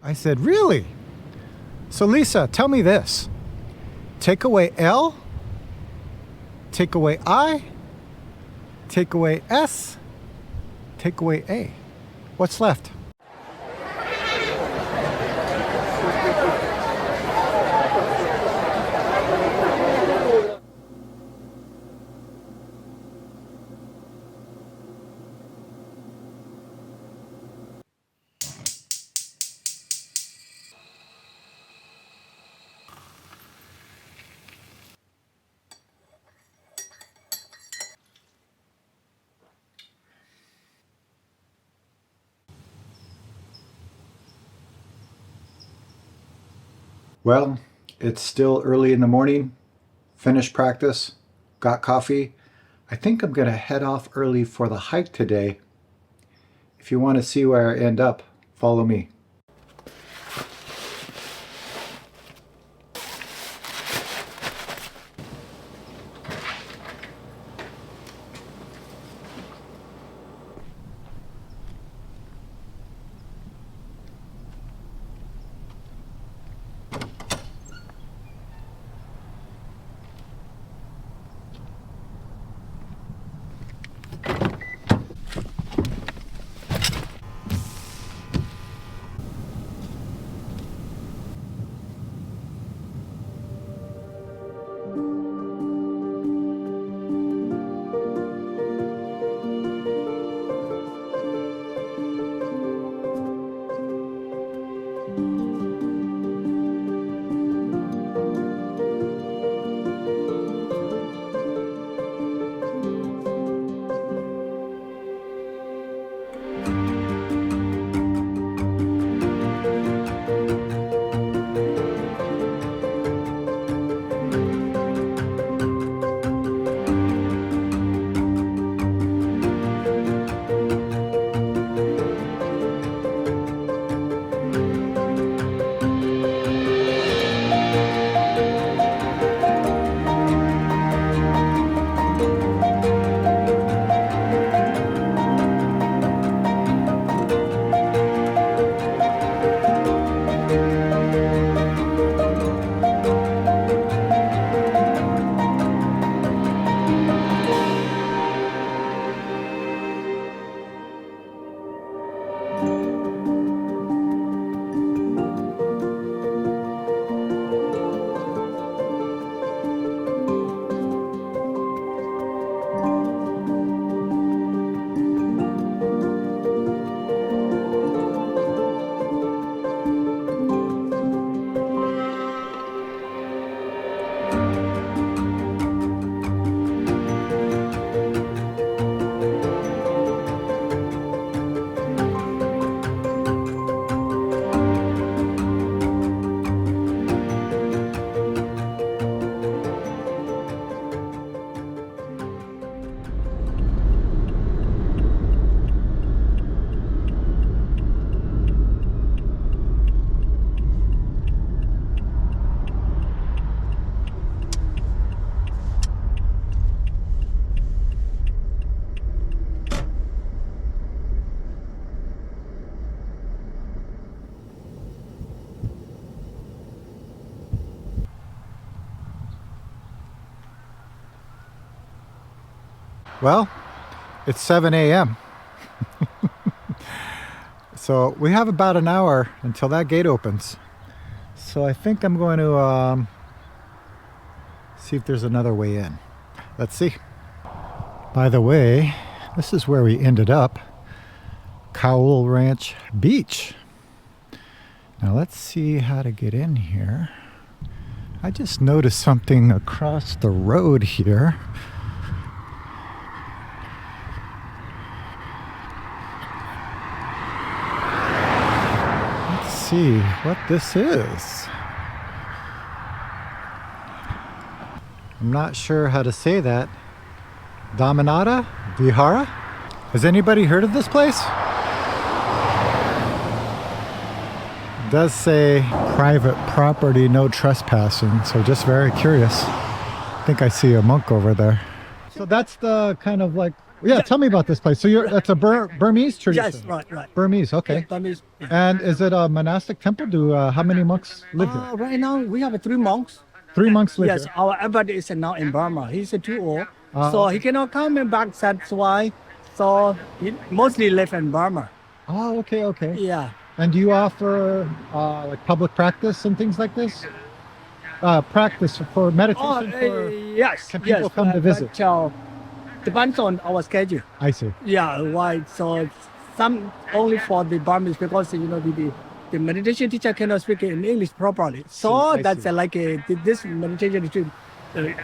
I said, really? So Lisa, tell me this. Take away L, take away I, take away S, take away A. What's left? Well, it's still early in the morning, finished practice, got coffee. I think I'm going to head off early for the hike today. If you want to see where I end up, follow me. Well, it's 7 a.m. So we have about an hour until that gate opens. So I think I'm going to see if there's another way in. Let's see. By the way, this is where we ended up. Cowell Ranch Beach. Now let's see how to get in here. I just noticed something across the road here. Let's see what this is. I'm not sure how to say that. Damanata Vihara? Has anybody heard of this place? It does say private property, no trespassing, so just very curious. I think I see a monk over there. So that's the kind of like Yeah, tell me about this place. So that's a Burmese tradition. Yes, right. Burmese, okay. Yeah, Burmese, yeah. And is it a monastic temple? How many monks live here? Right now we have 3 monks. 3 monks live Yes, here. our abbot is now in Burma. He's too old, so Okay. he cannot come back. That's why. So he mostly live in Burma. Oh, okay. Yeah. And do you offer like public practice and things like this? Practice for meditation? Yes. Can people come to visit? But, depends on our schedule. I see. Yeah, right. So some only for the Burmese because the meditation teacher cannot speak in English properly. So I that's see. this meditation retreat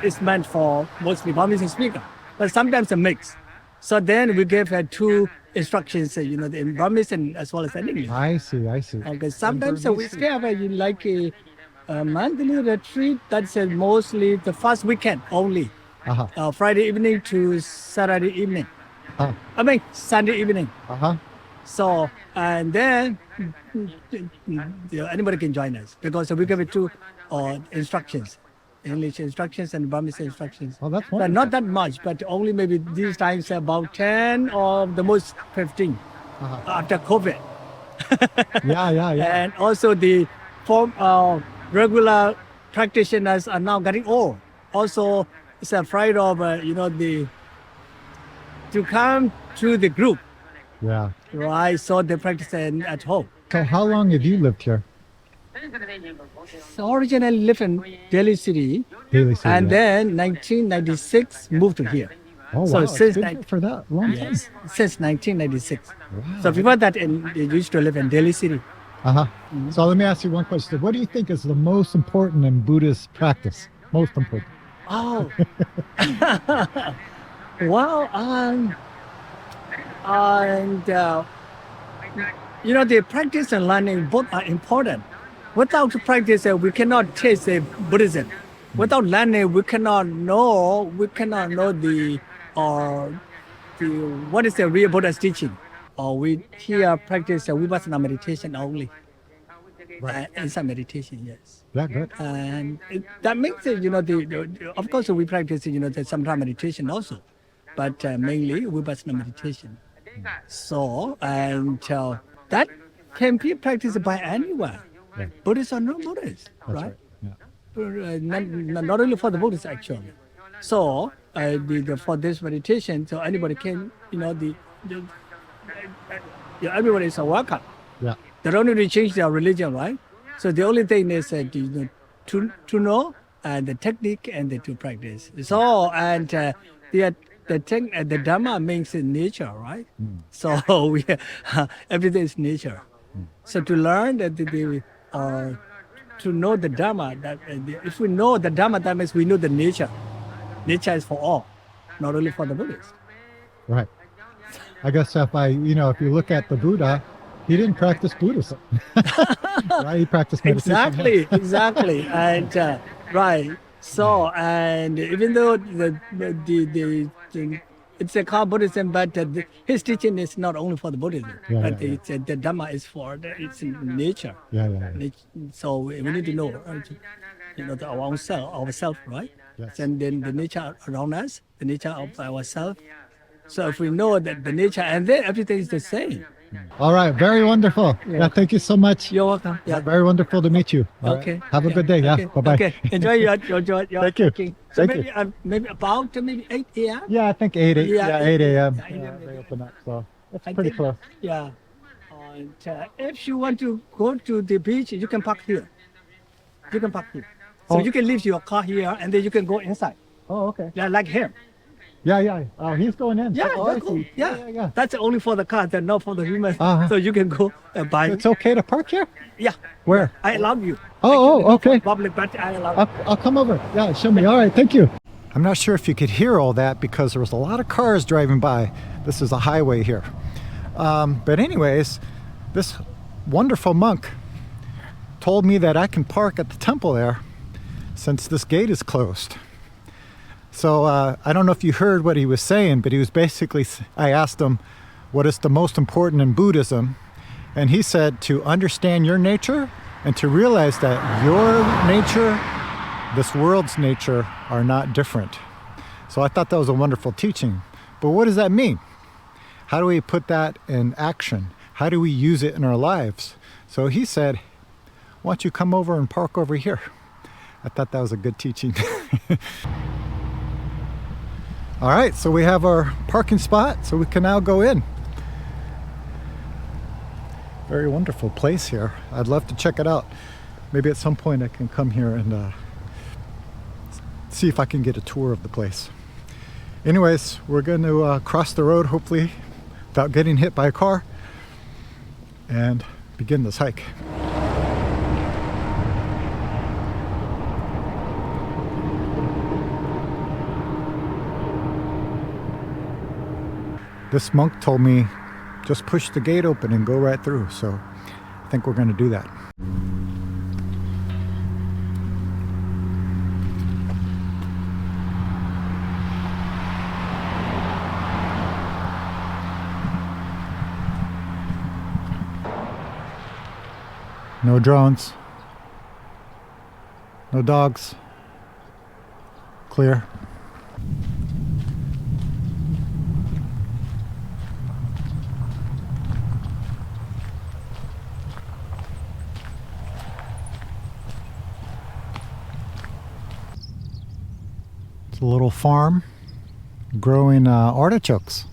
is meant for mostly Burmese speaker, but sometimes a mix. So then we give 2 instructions, in Burmese and as well as in English. I see. Okay, sometimes we Burmese. still have a monthly retreat that's mostly the first weekend only. Friday evening to Saturday evening. Sunday evening. So, and then anybody can join us because we give it 2 instructions, English instructions and Burmese instructions. Oh, that's But wonderful. not that much, but only maybe these times about 10 or the most 15 after COVID. Yeah. And also the regular practitioners are now getting old. Also, it's afraid of, to come to the group, Yeah. right? So they practice at home. So how long have you lived here? So originally lived in Delhi City, Daily City, and yeah. then 1996 moved to here. Oh, so wow. since It's been nine- here for that long time. Yes, since 1996. Wow. So before that, they used to live in Delhi City. So let me ask you one question. What do you think is the most important in Buddhist practice? Most important. Oh, well, and the practice and learning both are important. Without practice, we cannot taste Buddhism. Without learning, we cannot know the what is the real Buddha's teaching. Or we here practice vipassana meditation only. Inside meditation, yes. Yeah, good. And that makes it, of course we practice, the samsara meditation also, but mainly vipassana meditation. So, and that can be practiced by anyone, Yeah. Buddhist or non-Buddhist, That's right? Yeah. Not only for the Buddhists actually. So, for this meditation, so anybody can, everybody is welcome. Yeah. They don't need to change their religion, right? So the only thing is to know the technique and to practice. So and the Dharma means nature, right? So everything is nature. So to learn that to know the Dharma, that if we know the Dharma, that means we know the nature. Nature is for all, not only for the Buddhists. Right. I guess if you look at the Buddha, he didn't practice Buddhism. Right? He practiced meditation. Exactly. And right. So, and even though it's a called Buddhism, but his teaching is not only for the Buddhism, but it's the Dhamma is for it's nature. Yeah. So we need to know, our own ourselves, right? Yes. And then the nature around us, the nature of ourselves. So if we know that the nature, and then everything is the same. All right. Very wonderful. Yeah. Thank you so much. You're welcome. Yeah. Very wonderful to meet you. All Okay. right. Have a good day. Yeah. Okay. Bye-bye. Okay. Enjoy your Thank you. thinking. So Thank you. maybe about maybe 8 a.m. Yeah, I think 8 Yeah, 8 a.m. yeah, 8 a.m. They open up, so it's I pretty think- close. Yeah. And if you want to go to the beach, you can park here. You can park here. So Oh. you can leave your car here, and then you can go inside. Oh, okay. Yeah, like him. Yeah. Oh, he's going in. Yeah, Oh, I that's cool. see. Yeah. That's only for the car, that's not for the human. Uh-huh. So you can go buy. It's okay to park here? Yeah. Where? I allow you. Oh, okay. Public, but I allow. I'll come over. Yeah, show me. All right, thank you. I'm not sure if you could hear all that because there was a lot of cars driving by. This is a highway here. But anyways, this wonderful monk told me that I can park at the temple there since this gate is closed. So I don't know if you heard what he was saying, but he was basically, I asked him, what is the most important in Buddhism? And he said to understand your nature and to realize that your nature, this world's nature, are not different. So I thought that was a wonderful teaching. But what does that mean? How do we put that in action? How do we use it in our lives? So he said, why don't you come over and park over here? I thought that was a good teaching. All right, so we have our parking spot, so we can now go in. Very wonderful place here. I'd love to check it out. Maybe at some point I can come here and see if I can get a tour of the place. Anyways, we're going to cross the road, hopefully without getting hit by a car, and begin this hike. This monk told me just push the gate open and go right through, so I think we're going to do that. No drones. No dogs. Clear. It's a little farm growing artichokes.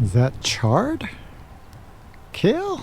Is that chard? Kale?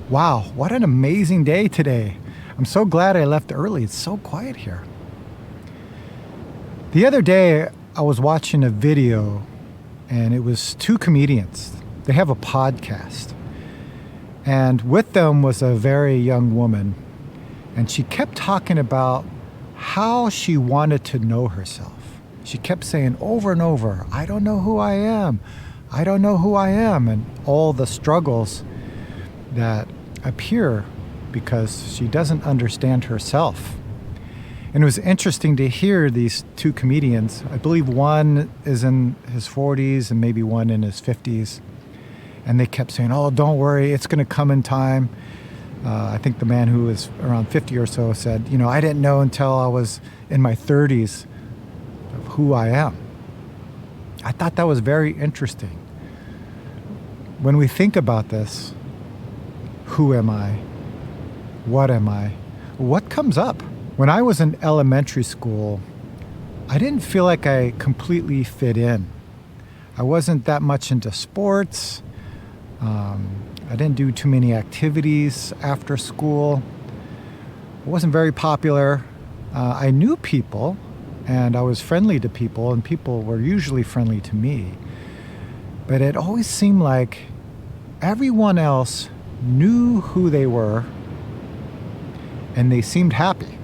Wow, what an amazing day today. I'm so glad I left early. It's so quiet here. The other day, I was watching a video, and it was two comedians. They have a podcast. And with them was a very young woman. And she kept talking about how she wanted to know herself. She kept saying over and over, I don't know who I am. I don't know who I am. And all the struggles that appear because she doesn't understand herself. And it was interesting to hear these two comedians. I believe one is in his 40s and maybe one in his 50s. And they kept saying, oh, don't worry, it's going to come in time. I think the man who was around 50 or so said, I didn't know until I was in my 30s of who I am. I thought that was very interesting. When we think about this, who am I? What am I? What comes up? When I was in elementary school, I didn't feel like I completely fit in. I wasn't that much into sports. I didn't do too many activities after school. I wasn't very popular. I knew people, and I was friendly to people, and people were usually friendly to me. But it always seemed like everyone else knew who they were, and they seemed happy.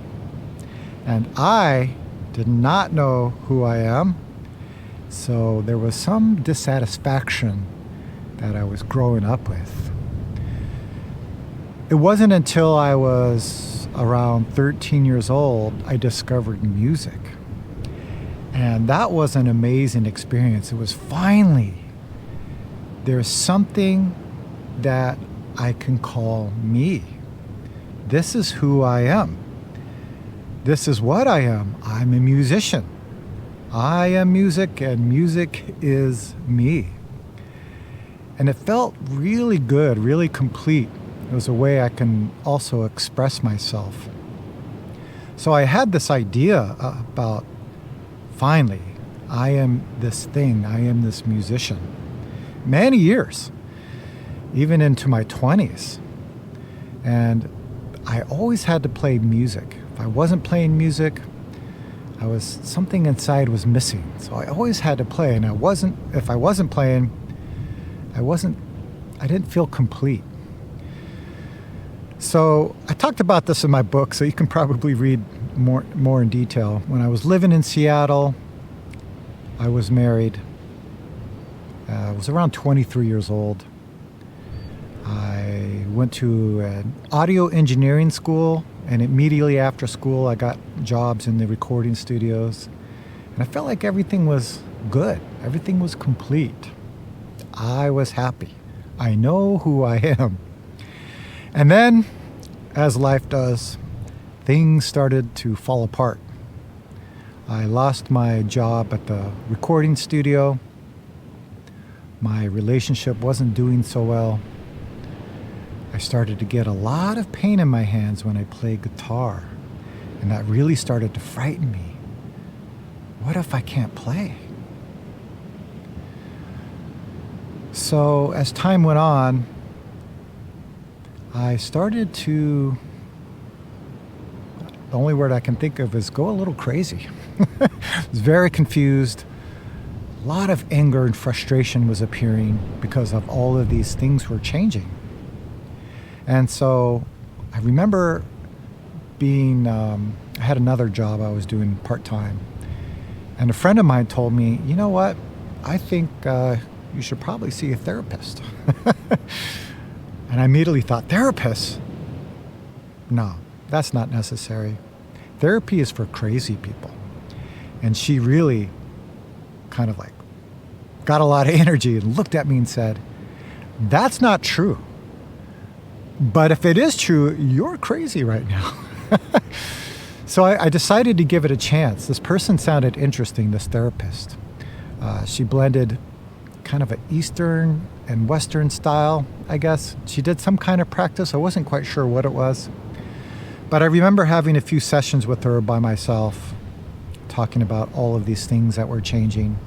And I did not know who I am, so there was some dissatisfaction that I was growing up with. It wasn't until I was around 13 years old I discovered music. And that was an amazing experience. It was finally, there's something that I can call me. This is who I am. This is what I am. I'm a musician. I am music, and music is me. And it felt really good, really complete. It was a way I can also express myself. So I had this idea about, finally, I am this thing, I am this musician. Many years, even into my 20s. And I always had to play music. If I wasn't playing music, something inside was missing. So I always had to play, and if I wasn't playing, I didn't feel complete. So I talked about this in my book, so you can probably read more in detail. When I was living in Seattle, I was married. I was around 23 years old. I went to an audio engineering school, and immediately after school, I got jobs in the recording studios. And I felt like everything was good. Everything was complete. I was happy. I know who I am. And then, as life does, things started to fall apart. I lost my job at the recording studio. My relationship wasn't doing so well. I started to get a lot of pain in my hands when I played guitar, and that really started to frighten me. What if I can't play? So as time went on, I started to, the only word I can think of is go a little crazy. I was very confused. A lot of anger and frustration was appearing because of all of these things were changing. And so I remember I had another job I was doing part-time. And a friend of mine told me, you know what, I think you should probably see a therapist. And I immediately thought, therapist? No, that's not necessary. Therapy is for crazy people. And she really kind of got a lot of energy and looked at me and said, that's not true. But if it is true, you're crazy right now. So I decided to give it a chance. This person sounded interesting, this therapist. She blended kind of an Eastern and Western style, I guess. She did some kind of practice. I wasn't quite sure what it was. But I remember having a few sessions with her by myself, talking about all of these things that were changing.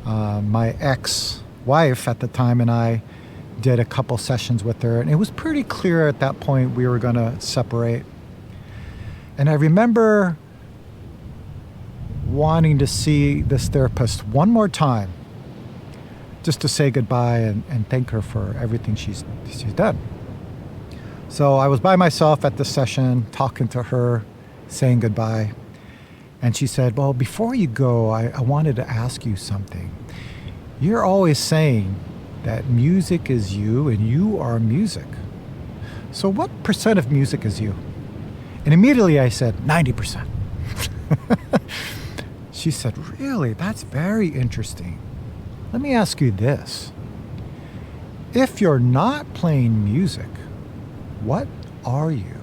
My ex-wife at the time and I did a couple sessions with her, and it was pretty clear at that point we were going to separate. And I remember wanting to see this therapist one more time, just to say goodbye and thank her for everything she's done. So I was by myself at the session, talking to her, saying goodbye. And she said, well, before you go, I wanted to ask you something. You're always saying that music is you and you are music. So what percent of music is you? And immediately I said, 90%. She said, really? That's very interesting. Let me ask you this. If you're not playing music, what are you?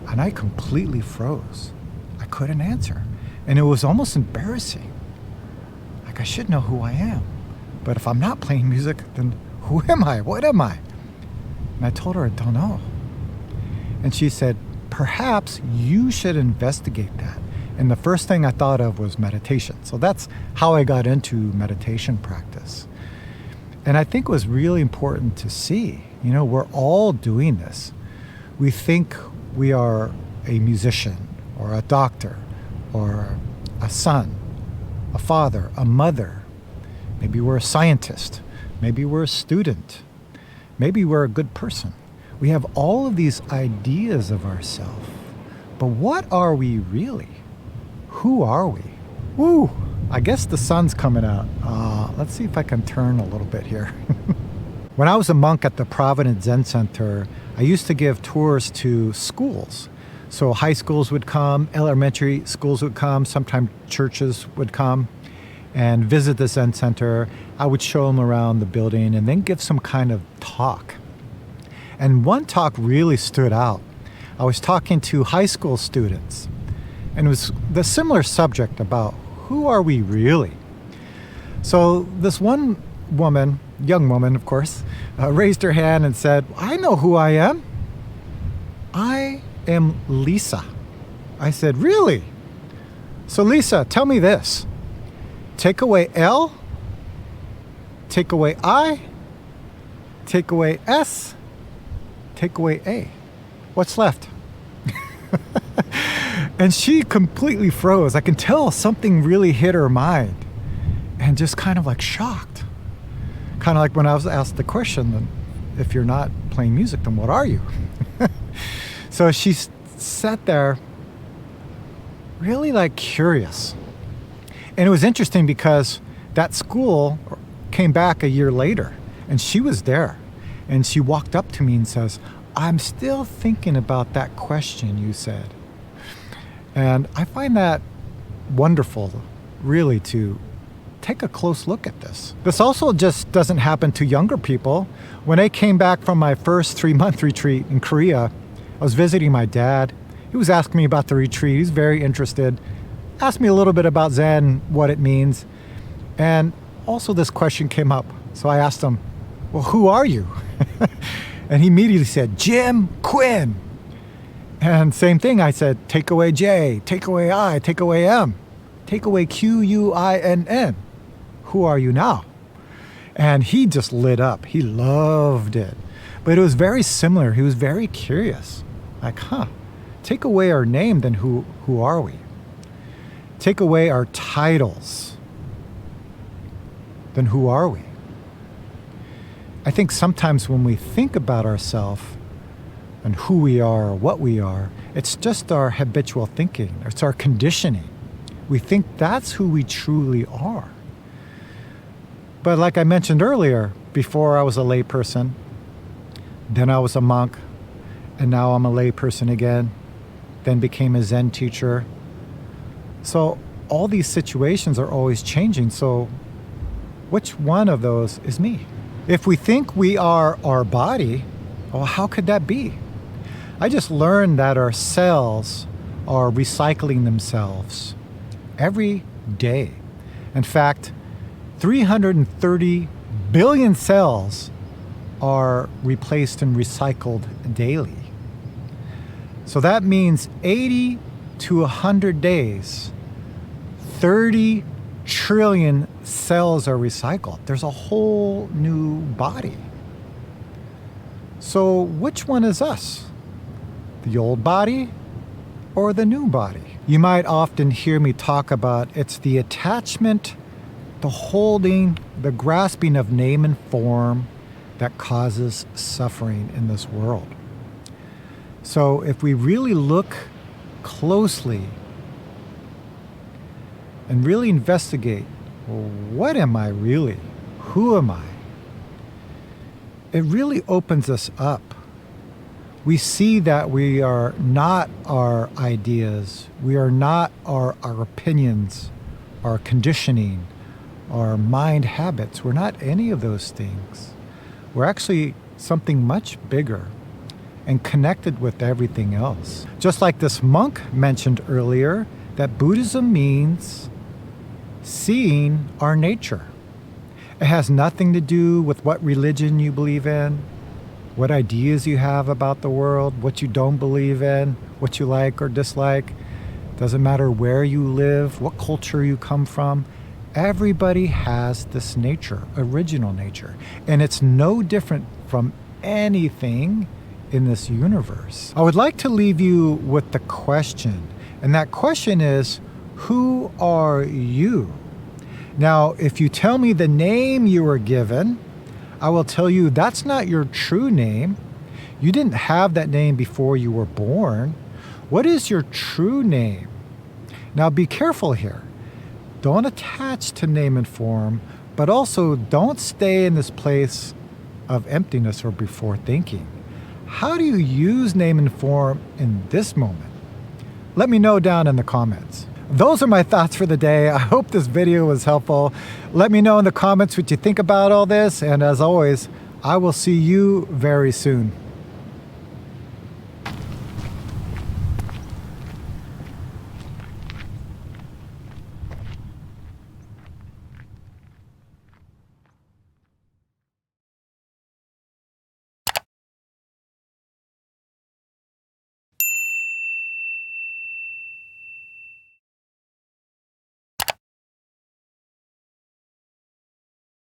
And I completely froze. I couldn't answer. And it was almost embarrassing. Like, I should know who I am. But if I'm not playing music, then who am I? What am I? And I told her, I don't know. And she said, perhaps you should investigate that. And the first thing I thought of was meditation. So that's how I got into meditation practice. And I think it was really important to see, we're all doing this. We think we are a musician or a doctor or a son, a father, a mother. Maybe we're a scientist. Maybe we're a student. Maybe we're a good person. We have all of these ideas of ourselves. But what are we really? Who are we? Woo! I guess the sun's coming out. Let's see if I can turn a little bit here. When I was a monk at the Providence Zen Center, I used to give tours to schools. So high schools would come, elementary schools would come, sometimes churches would come and visit the Zen Center. I would show them around the building and then give some kind of talk. And one talk really stood out. I was talking to high school students, and it was the similar subject about who are we really? So this one woman, young woman of course, raised her hand and said, I know who I am. I am Lisa. I said, really? So Lisa, tell me this. Take away L, take away I, take away S, take away A. What's left? And she completely froze. I can tell something really hit her mind and just kind of like shocked. Kind of like when I was asked the question, then if you're not playing music, then what are you? So she sat there really like curious. And it was interesting because that school came back a year later and she was there. And she walked up to me and says, I'm still thinking about that question you said. And I find that wonderful, really, to take a close look at this. This also just doesn't happen to younger people. When I came back from my first 3-month retreat in Korea, I was visiting my dad. He was asking me about the retreat. He's very interested. Asked me a little bit about Zen, what it means. And also this question came up. So I asked him, well, who are you? And he immediately said, Jim Quinn. And same thing, I said, take away J, take away I, take away M, take away Quinn. Who are you now? And he just lit up. He loved it. But it was very similar. He was very curious. Like, take away our name, then who are we? Take away our titles, then who are we? I think sometimes when we think about ourselves and who we are or what we are, it's just our habitual thinking. It's our conditioning. We think that's who we truly are. But like I mentioned earlier, before I was a lay person, then I was a monk, and now I'm a lay person again, then became a Zen teacher. So all these situations are always changing. So which one of those is me? If we think we are our body, well, how could that be? I just learned that our cells are recycling themselves every day. In fact, 330 billion cells are replaced and recycled daily. So that means 80 to 100 days, 30 trillion cells are recycled. There's a whole new body. So which one is us? The old body or the new body? You might often hear me talk about it's the attachment, the holding, the grasping of name and form that causes suffering in this world. So if we really look closely and really investigate, well, what am I really? Who am I? It really opens us up. We see that we are not our ideas. We are not our opinions, our conditioning, our mind habits. We're not any of those things. We're actually something much bigger and connected with everything else. Just like this monk mentioned earlier, that Buddhism means seeing our nature. It has nothing to do with what religion you believe in, what ideas you have about the world, what you don't believe in, what you like or dislike. Doesn't matter where you live, what culture you come from. Everybody has this nature, original nature. And it's no different from anything in this universe. I would like to leave you with the question. And that question is, who are you? Now, if you tell me the name you were given, I will tell you that's not your true name. You didn't have that name before you were born. What is your true name? Now be careful here. Don't attach to name and form, but also don't stay in this place of emptiness or before thinking. How do you use name and form in this moment? Let me know down in the comments. Those are my thoughts for the day. I hope this video was helpful. Let me know in the comments what you think about all this. And as always, I will see you very soon.